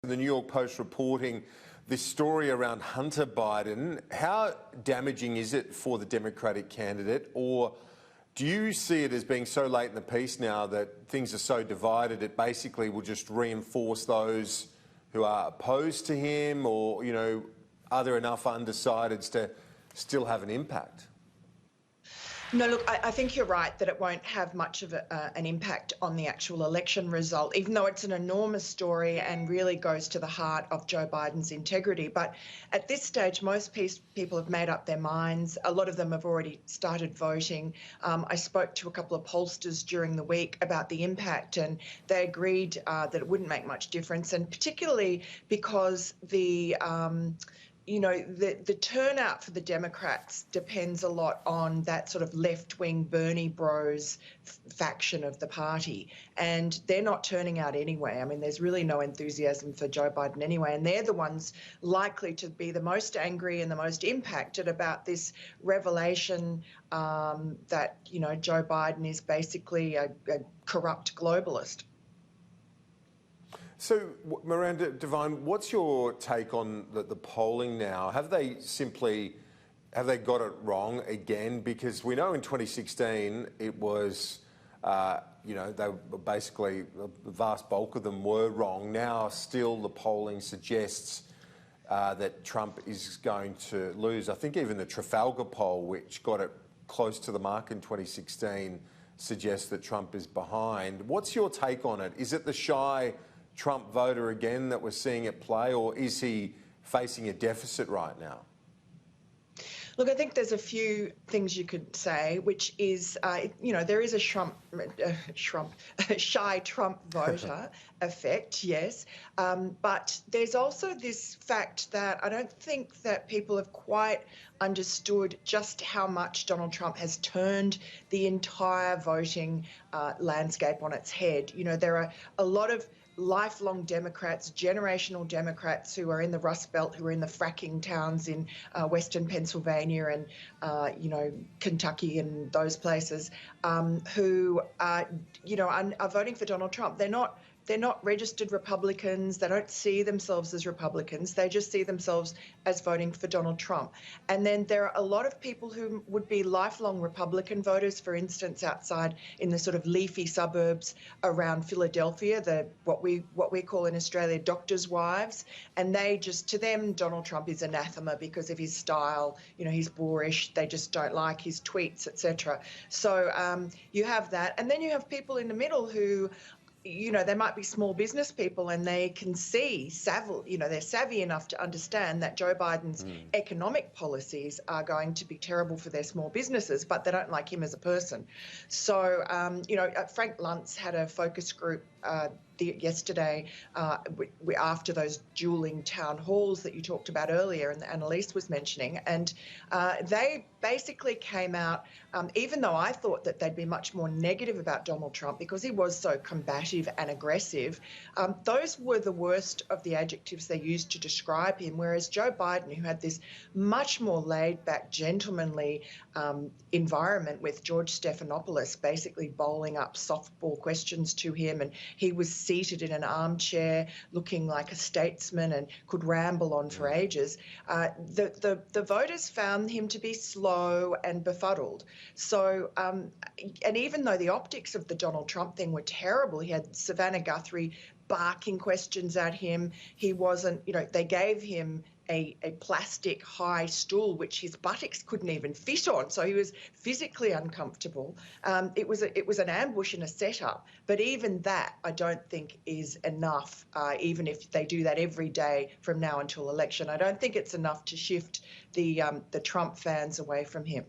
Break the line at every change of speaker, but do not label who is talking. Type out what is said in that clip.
The New York Post reporting this story around Hunter Biden. How damaging is it for the Democratic candidate, or do you see it as being so late in the piece now that things are so divided it basically will just reinforce those who are opposed to him, or, you know, are there enough undecideds to still have an impact?
No, look, I think you're right that it won't have much of an impact on the actual election result, even though it's an enormous story and really goes to the heart of Joe Biden's integrity. But at this stage, most people have made up their minds. A lot of them have already started voting. I spoke to a couple of pollsters during the week about the impact, and they agreed that it wouldn't make much difference, and particularly because the turnout for the Democrats depends a lot on that sort of left-wing Bernie bros faction of the party, and they're not turning out anyway. I mean, there's really no enthusiasm for Joe Biden anyway, and they're the ones likely to be the most angry and the most impacted about this revelation that, you know, Joe Biden is basically a corrupt globalist.
So, Miranda Devine, what's your take on the polling now? Have they got it wrong again? Because we know in 2016 it was, they were basically, the vast bulk of them were wrong. Now still the polling suggests that Trump is going to lose. I think even the Trafalgar poll, which got it close to the mark in 2016, suggests that Trump is behind. What's your take on it? Is it the shy Trump voter again that we're seeing at play, or is he facing a deficit right now?
Look, I think there's a few things you could say, which is, there is a shy Trump voter effect, yes. But there's also this fact that I don't think that people have quite understood just how much Donald Trump has turned the entire voting landscape on its head. You know, there are a lot of lifelong Democrats, generational Democrats who are in the Rust Belt, who are in the fracking towns in Western Pennsylvania and, Kentucky and those places, who are voting for Donald Trump. They're not registered Republicans. They don't see themselves as Republicans. They just see themselves as voting for Donald Trump. And then there are a lot of people who would be lifelong Republican voters, for instance, outside in the sort of leafy suburbs around Philadelphia, what we call in Australia doctors' wives. And to them, Donald Trump is anathema because of his style. You know, he's boorish. They just don't like his tweets, etc. So you have that. And then you have people in the middle who, they might be small business people and they can see, they're savvy enough to understand that Joe Biden's economic policies are going to be terrible for their small businesses, but they don't like him as a person. So, Frank Luntz had a focus group yesterday after those dueling town halls that you talked about earlier and Annalise was mentioning, and they basically came out, even though I thought that they'd be much more negative about Donald Trump because he was so combative and aggressive, those were the worst of the adjectives they used to describe him, whereas Joe Biden, who had this much more laid-back, gentlemanly environment with George Stephanopoulos basically bowling up softball questions to him, and he was seated in an armchair looking like a statesman and could ramble on for ages, the voters found him to be slow and befuddled. So, and even though the optics of the Donald Trump thing were terrible, he had Savannah Guthrie barking questions at him. He wasn't, they gave him a plastic high stool which his buttocks couldn't even fit on, so he was physically uncomfortable. It was an ambush and a setup, but even that I don't think is enough. Even if they do that every day from now until election, I don't think it's enough to shift the Trump fans away from him.